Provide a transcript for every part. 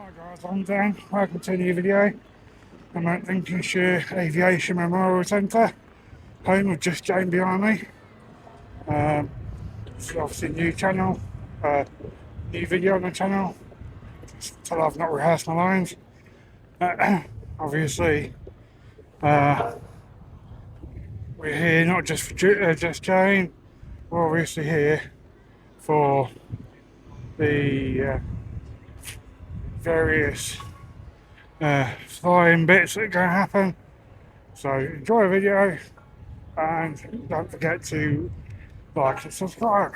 Hi guys, I'm Dan. Welcome to a new video. I'm at Lincolnshire Aviation Memorial Centre, home of Just Jane behind me. It's obviously a new channel, new video on the channel, just until I've not rehearsed my lines. Obviously, we're here not just for Just Jane, we're obviously here for the various flying bits that are going to happen. So enjoy the video and don't forget to like and subscribe.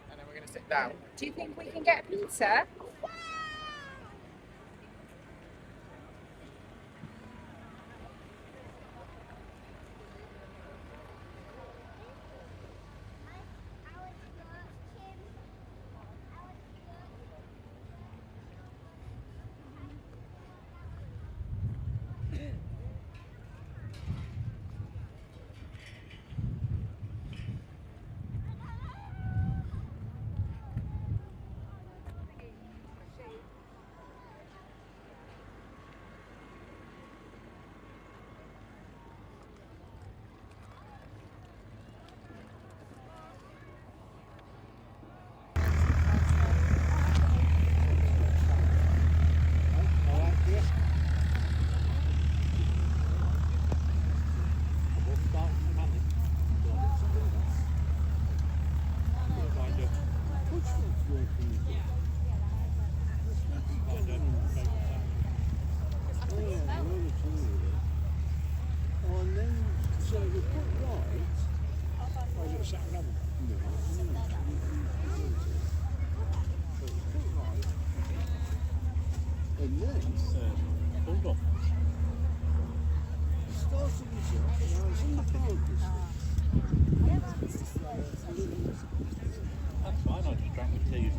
And then we're going to sit down. Do you think we can get a pizza? That's fine, I just drank the tea.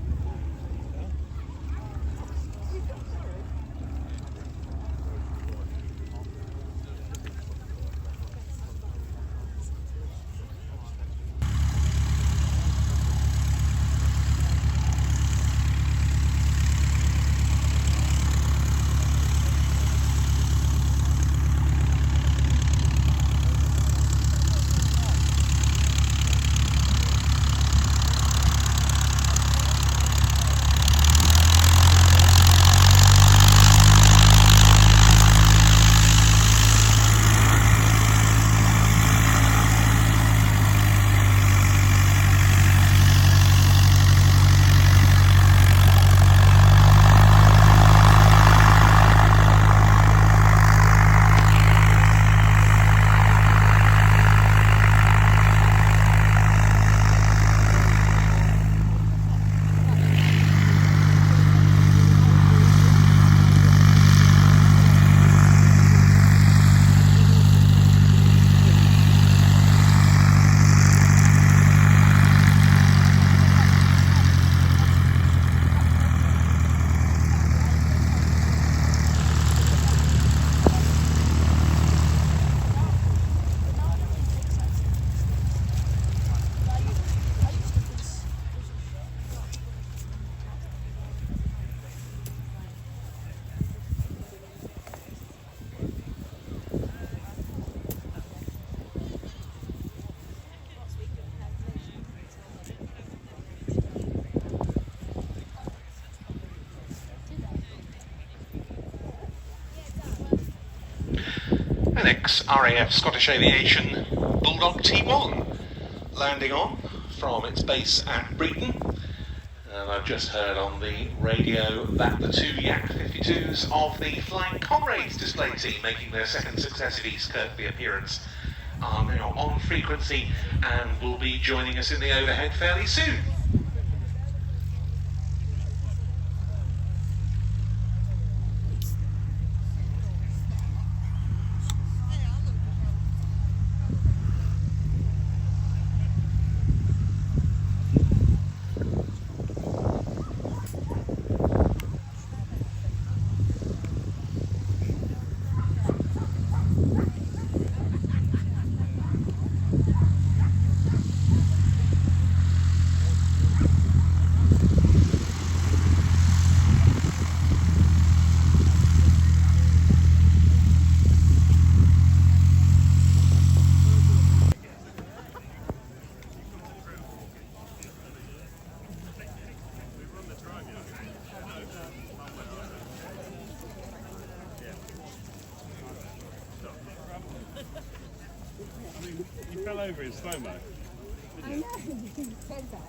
6 RAF Scottish Aviation Bulldog T1 landing on from its base at Breeton. And I've just heard on the radio that the 2 Yak 52s of the Flying Comrades display team, making their second successive East Kirkby appearance, are now on frequency and will be joining us in the overhead fairly soon. You fell over in slow-mo. I know, you said that.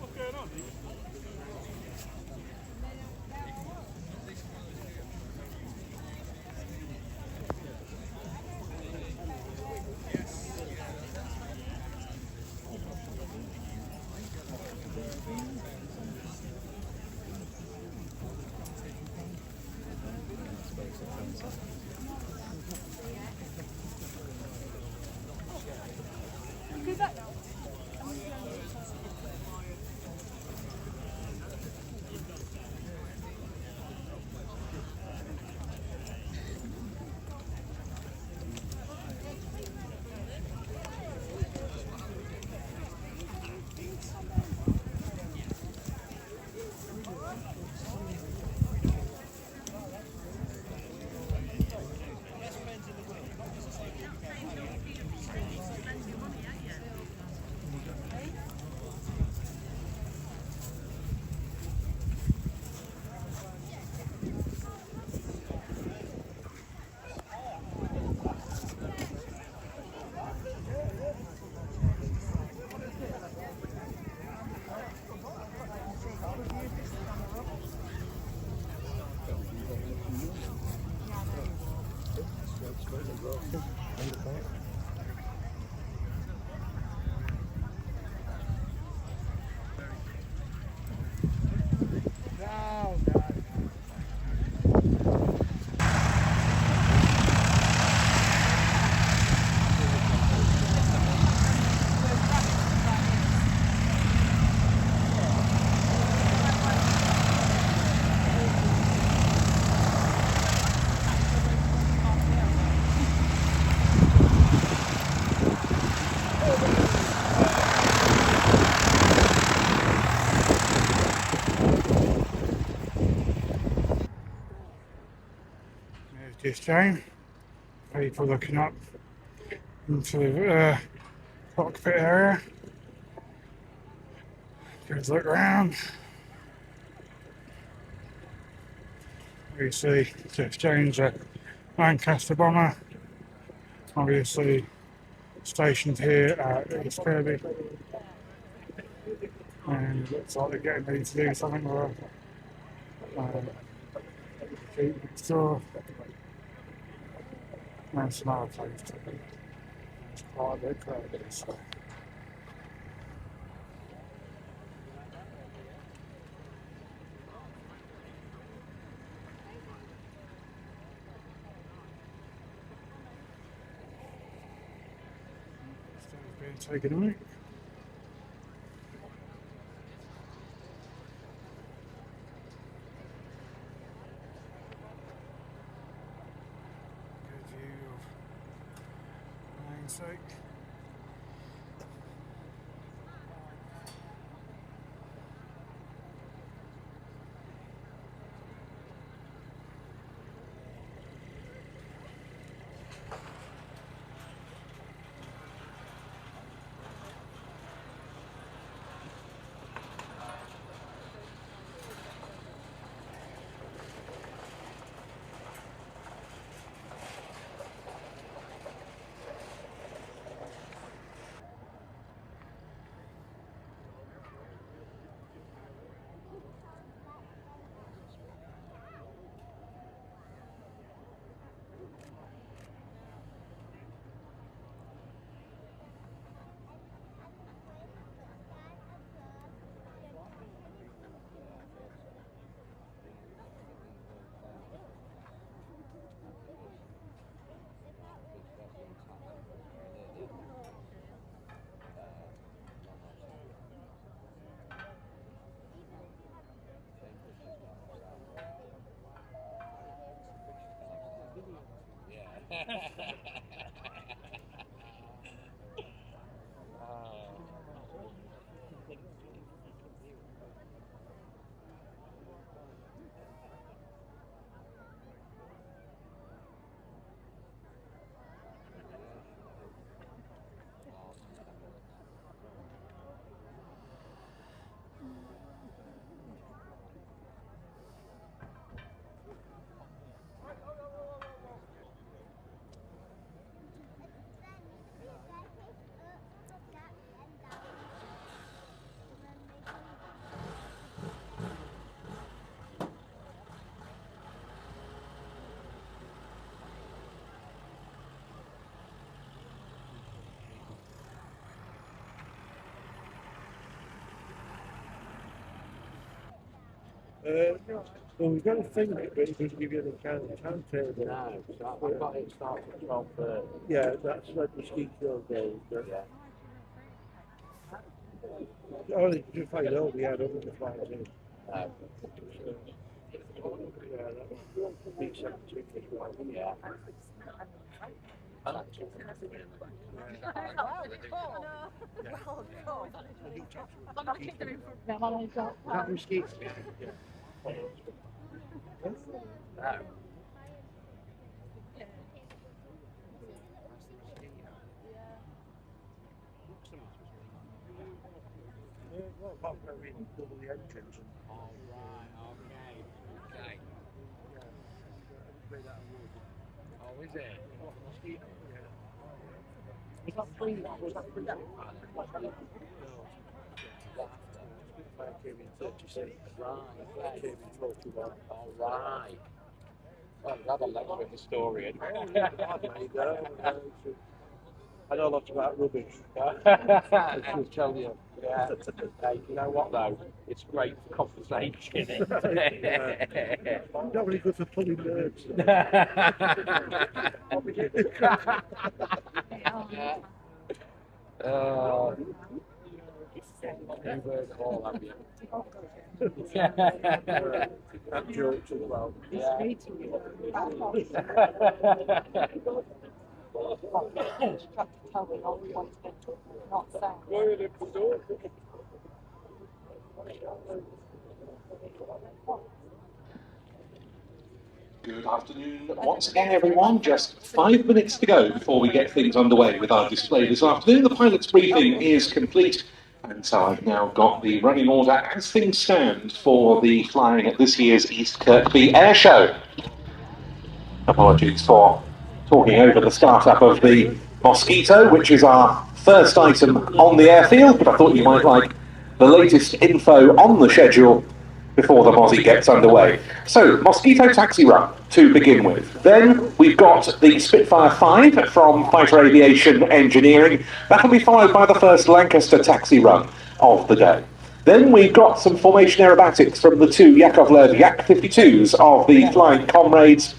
What's going on? This time, people looking up into the cockpit area. Just look around. We see to exchange a Lancaster Bomber, obviously stationed here at East Kirkby. And it looks like they're getting ready to do something with a jeep next door. And some other place too. It's quite a big crowd, so. Stuff's being taken away. Sake. Well, we've got to think it, but it doesn't give you the timetable. No, so I've got it starting at 12:30. Yeah, that's like Mosquito goes. Yeah. Only to find out we had other flights in. No. Yeah, that was B-17 as well. Yeah. That Mosquito. Yeah. No. Well, apart from having double the engines. All right. Okay. Yeah. Made out of wood. Oh, is it? What, Mosquito? Yeah. Was that free? Was that free? Spitfire came in 36. Right. Came in 41. All right. Well, that a leg with historian. I know lots about rubbish. I should tell you. Yeah. Hey, you know what though? It's great for conversation. Not really good for pulling nerves. Yeah. You've heard it all, have you? That jokes as well. Yeah. Good afternoon once again, everyone. Just 5 minutes to go before we get things underway with our display this afternoon. The pilot's briefing is complete, and so I've now got the running order as things stand for the flying at this year's East Kirkby Air Show. Apologies for talking over the startup of the Mosquito, which is our first item on the airfield, but I thought you might like the latest info on the schedule before the Mozzie gets underway. So, Mosquito taxi run to begin with. Then we've got the Spitfire 5 from Fighter Aviation Engineering. That'll be followed by the first Lancaster taxi run of the day. Then we've got some formation aerobatics from the two Yakovlev Yak-52s of the Flying Comrades.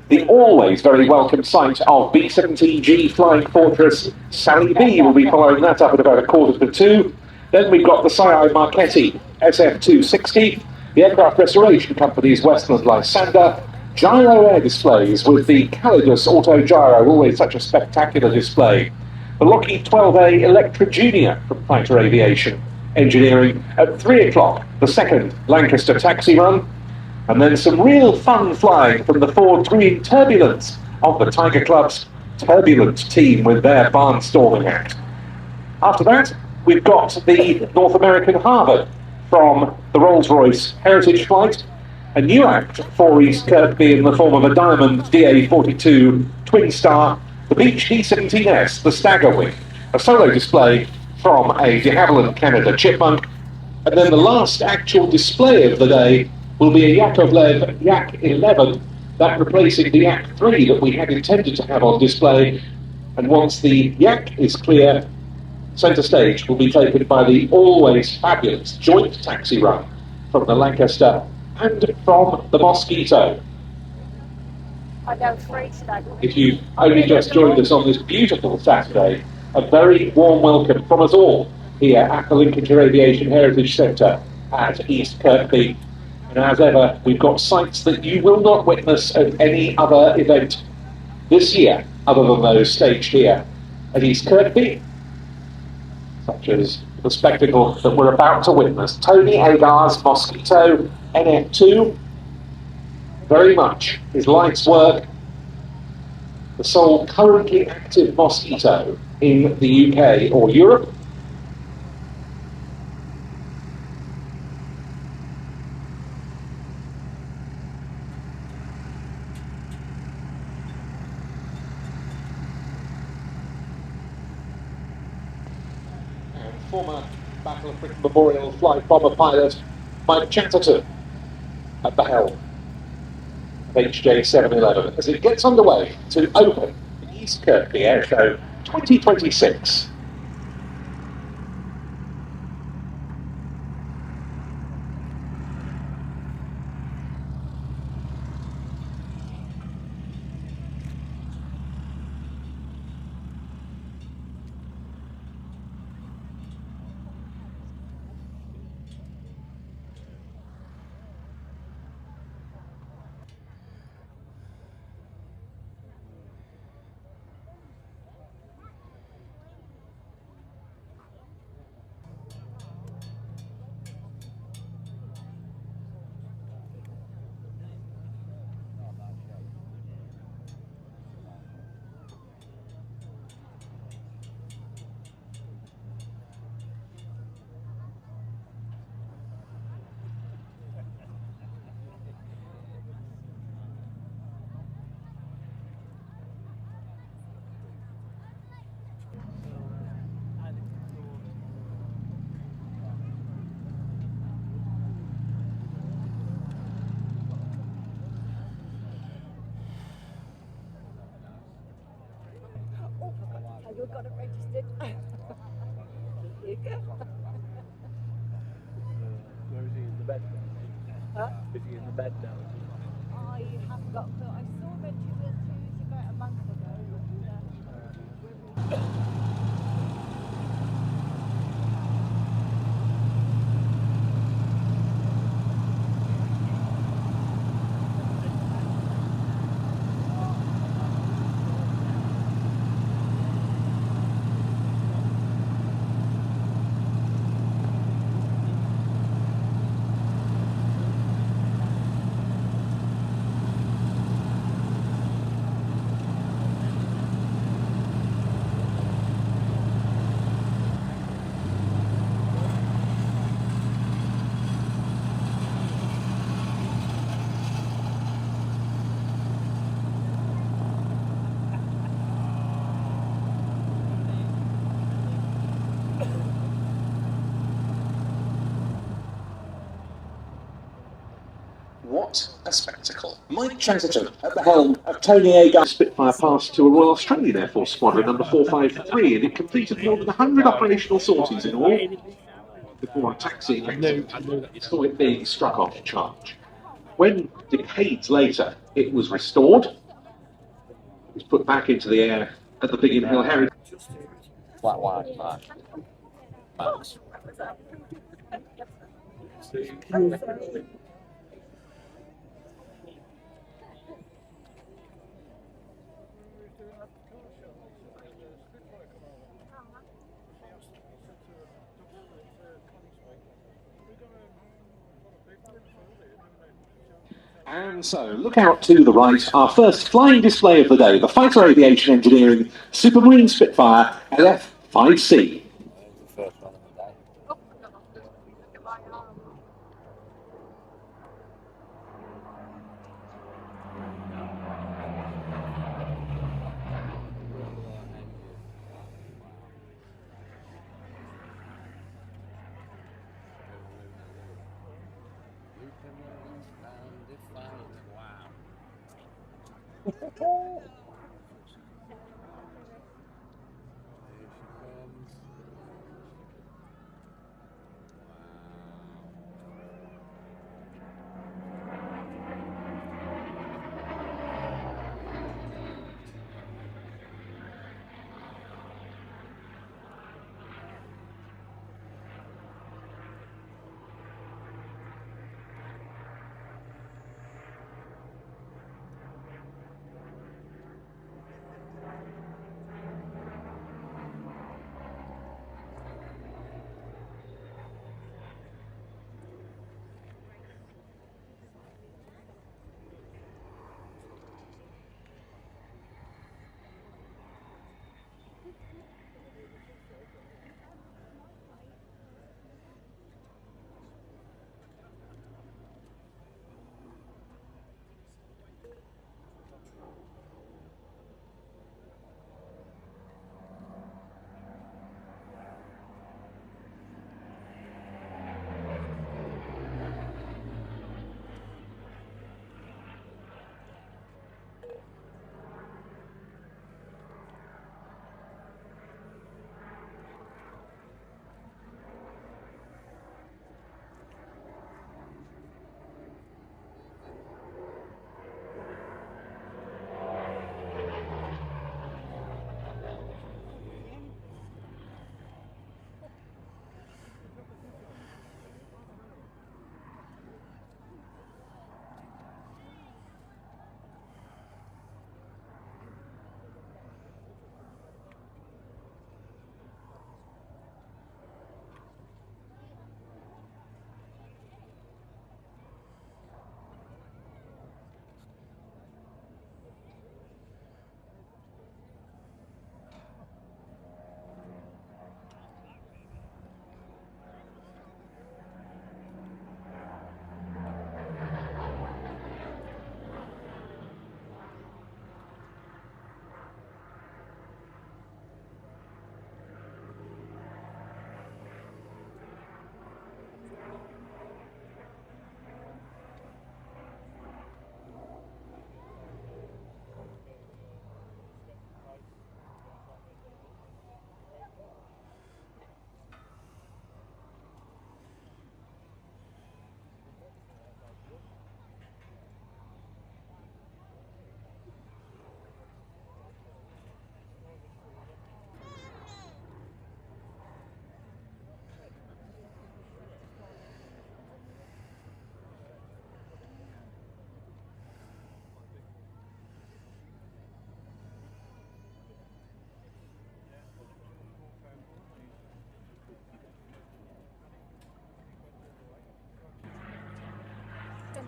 The always very welcome sight of B-17G Flying Fortress Sally B will be following that up at about 1:45. Then we've got the Sci Marchetti SF-260, the Aircraft Restoration Company's Westland Lysander, gyro air displays with the Calidus Auto Gyro, always such a spectacular display. The Lockheed 12A Electra Junior from Fighter Aviation Engineering at 3 o'clock, the second Lancaster taxi run, and then some real fun flying from the Ford Green Turbulence of the Tiger Club's Turbulent team with their barnstorming act. After that, we've got the North American Harvard from the Rolls-Royce Heritage Flight, a new act for East Kirkby in the form of a Diamond DA-42 Twin Star, the Beech D-17S, the Stagger Wing, a solo display from a de Havilland Canada Chipmunk, and then the last actual display of the day will be a Yakovlev Yak-11, that replacing the Yak-3 that we had intended to have on display, and once the Yak is clear, centre stage will be taken by the always fabulous joint taxi run from the Lancaster and from the Mosquito. I know three today. If you've only just joined us on this beautiful Saturday, a very warm welcome from us all here at the Lincolnshire Aviation Heritage Centre at East Kirkby. And as ever, we've got sights that you will not witness at any other event this year, other than those staged here at East Kirkby, such as the spectacle that we're about to witness. Tony Agar's Mosquito NF2, very much his life's work, the sole currently active Mosquito in the UK or Europe. Former Battle of Britain Memorial Flight Bomber pilot Mike Chatterton at the helm of HJ711 as it gets underway to open the East Kirkby Air Show 2026. You've got it registered. You go. Where is he in the bed? Huh? Is he in the bed now? I haven't got, but I saw the two about a month ago. What a spectacle. Mike Chatterton at the helm of Tony Agar's Spitfire passed to a Royal Australian Air Force Squadron number 453, and it completed more than 100 operational sorties in all before a taxiing activity saw it being struck off charge. When, decades later, it was restored, it was put back into the air at the Biggin Hill Heritage. Flat white, Max. And so, look out to the right, our first flying display of the day, the Fighter Aviation Engineering Supermarine Spitfire LF-5C.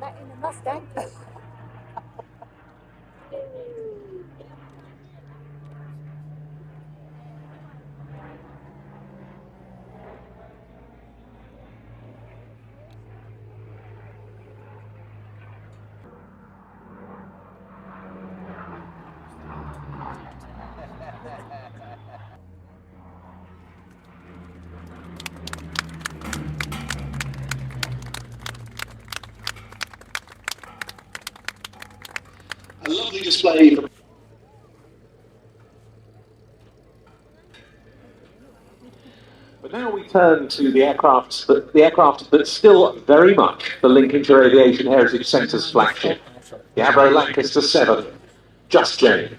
that in a Mustang. A lovely display. But now we turn to the aircraft that's still very much the Lincolnshire Aviation Heritage Centre's flagship, the Avro Lancaster 7, Just Jane.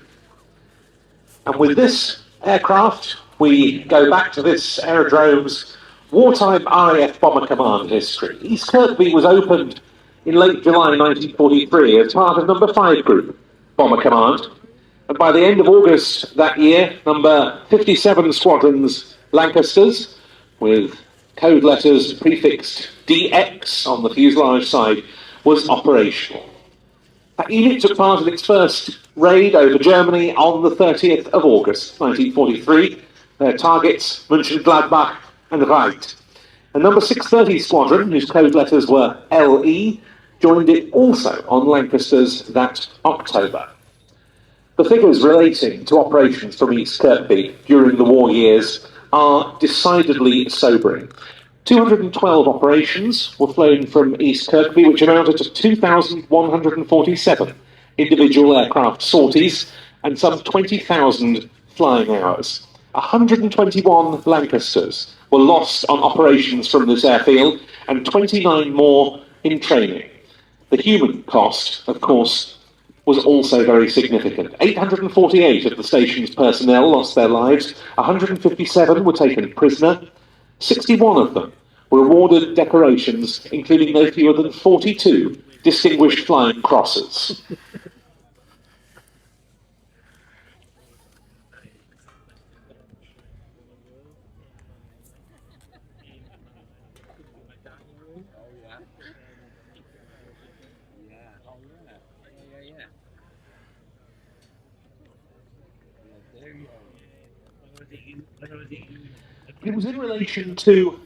And with this aircraft, we go back to this aerodrome's wartime RAF Bomber Command history. East Kirkby was opened in late July 1943 as part of number 5 Group Bomber Command. And by the end of August that year, number 57 Squadron's Lancasters, with code letters prefixed DX on the fuselage side, was operational. That unit took part in its first raid over Germany on the 30th of August 1943. Their targets, Mönchengladbach and Reit. A number 630 Squadron, whose code letters were LE, joined it also on Lancasters that October. The figures relating to operations from East Kirkby during the war years are decidedly sobering. 212 operations were flown from East Kirkby, which amounted to 2,147 individual aircraft sorties and some 20,000 flying hours. 121 Lancasters were lost on operations from this airfield and 29 more in training. The human cost, of course, was also very significant. 848 of the station's personnel lost their lives, 157 were taken prisoner, 61 of them were awarded decorations, including no fewer than 42 Distinguished Flying Crosses. It was in relation to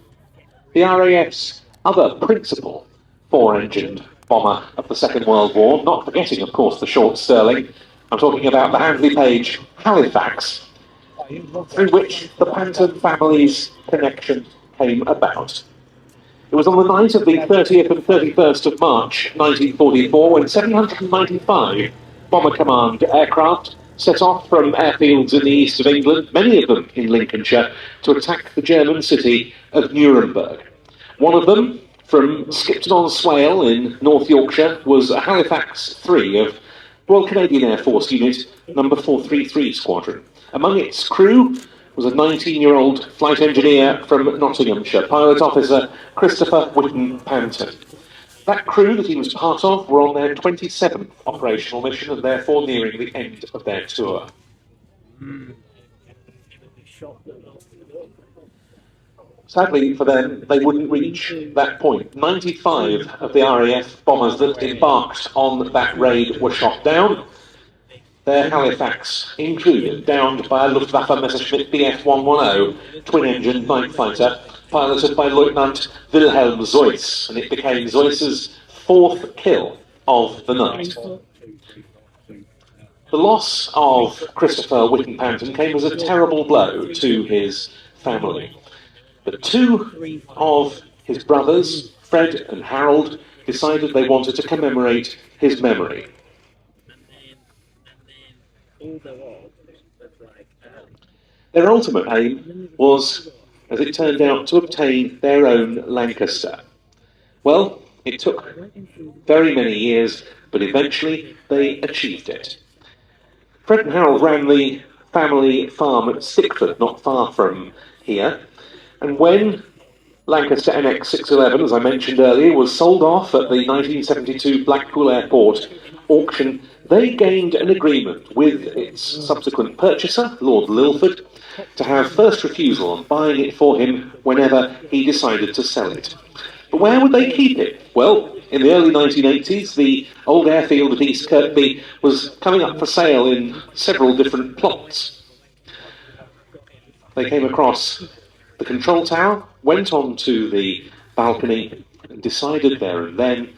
the RAF's other principal four-engined bomber of the Second World War, not forgetting, of course, the short Stirling. I'm talking about the Handley Page Halifax, through which the Panton family's connection came about. It was on the night of the 30th and 31st of March 1944 when 795 Bomber Command aircraft set off from airfields in the east of England, many of them in Lincolnshire, to attack the German city of Nuremberg. One of them, from Skipton-on-Swale in North Yorkshire, was a Halifax 3 of Royal Canadian Air Force Unit number 433 Squadron. Among its crew was a 19-year-old flight engineer from Nottinghamshire, pilot officer Christopher Whitten Panton. That crew that he was part of were on their 27th operational mission and therefore nearing the end of their tour. Sadly for them, they wouldn't reach that point. 95 of the RAF bombers that embarked on that raid were shot down. Their Halifax included, downed by a Luftwaffe Messerschmitt Bf-110 twin-engine night fighter, piloted by Lieutenant Wilhelm Zeuss, and it became Zeuss's 4th kill of the night. The loss of Christopher Whitten Panton came as a terrible blow to his family. But two of his brothers, Fred and Harold, decided they wanted to commemorate his memory. Their ultimate aim was, as it turned out, to obtain their own Lancaster. Well, it took very many years, but eventually they achieved it. Fred and Harold ran the family farm at Stickford, not far from here, and when Lancaster NX611, as I mentioned earlier, was sold off at the 1972 Blackpool Airport auction, they gained an agreement with its subsequent purchaser, Lord Lilford, to have first refusal on buying it for him whenever he decided to sell it. But where would they keep it? Well, In the early 1980s, the old airfield at East Kirkby was coming up for sale in several different plots. They came across the control tower, went on to the balcony, and decided there and then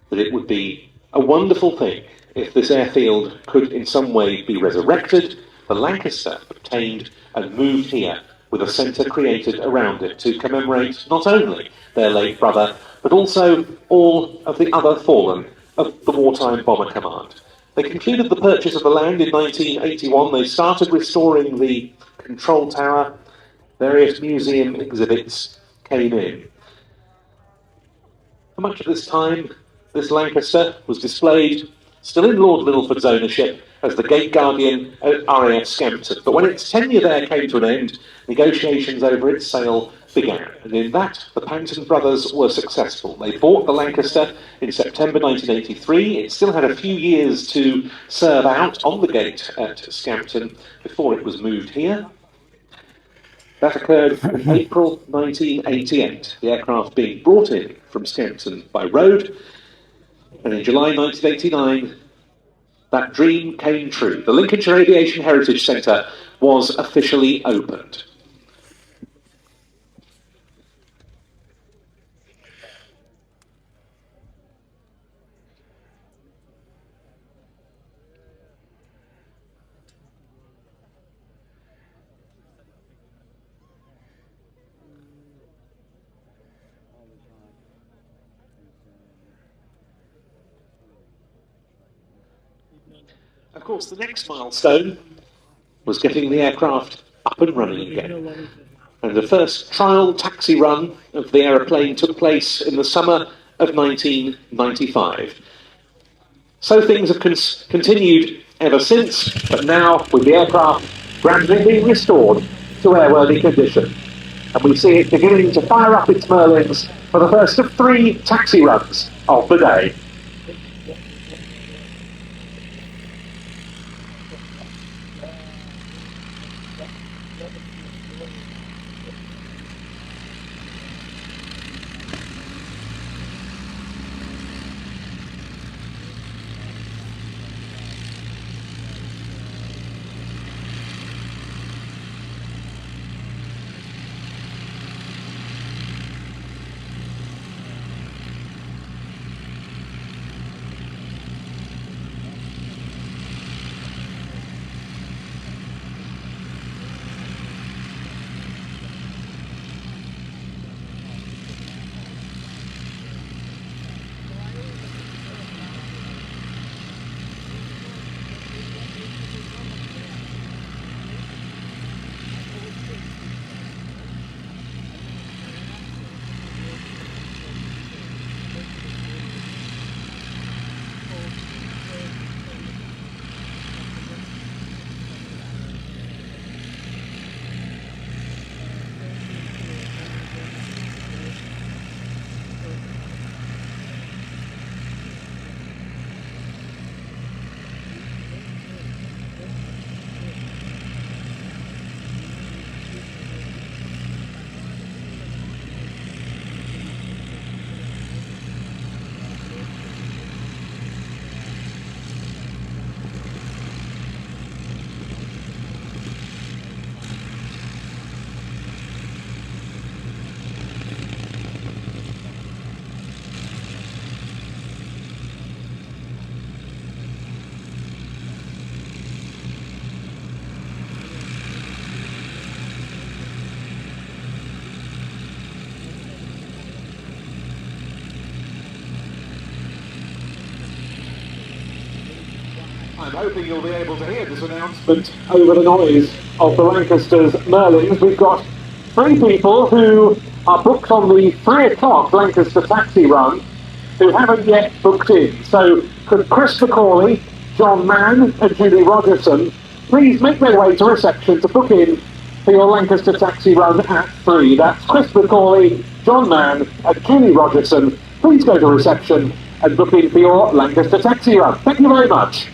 that it would be a wonderful thing if this airfield could in some way be resurrected, the Lancaster obtained and moved here with a centre created around it to commemorate not only their late brother, but also all of the other fallen of the wartime Bomber Command. They concluded the purchase of the land in 1981. They started restoring the control tower. Various museum exhibits came in. For much of this time, this Lancaster was displayed, still in Lord Littleford's ownership, as the Gate Guardian at RAF Scampton. But when its tenure there came to an end, negotiations over its sale began. And in that, the Panton brothers were successful. They bought the Lancaster in September 1983. It still had a few years to serve out on the gate at Scampton before it was moved here. That occurred in April 1988, the aircraft being brought in from Scampton by road. And in July 1989, that dream came true. The Lincolnshire Aviation Heritage Centre was officially opened. Of course, the next milestone was getting the aircraft up and running again. And the first trial taxi run of the aeroplane took place in the summer of 1995. So things have continued ever since, but now with the aircraft gradually being restored to airworthy condition. And we see it beginning to fire up its Merlins for the first of 3 taxi runs of the day. I'm hoping you'll be able to hear this announcement over the noise of the Lancaster's Merlins. We've got 3 people who are booked on the 3 o'clock Lancaster taxi run who haven't yet booked in. So could Chris McCauley, John Mann and Julie Rogerson please make their way to reception to book in for your Lancaster taxi run at 3. That's Chris McCauley, John Mann and Julie Rogerson. Please go to reception and book in for your Lancaster taxi run. Thank you very much.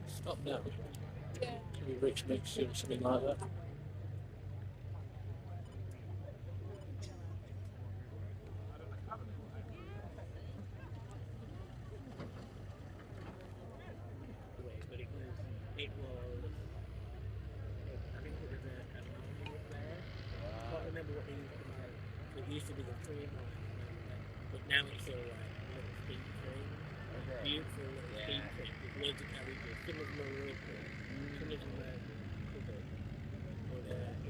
Stop now. Yeah. Can we rich mix or something like that? But it was, I think it was a line up there. I can't remember what they used to make. It used to be the cream or something, but now it's all like little steam cream. Beautiful little steam cream with loads of carriages. Some of them are real cool, some of them are cool. But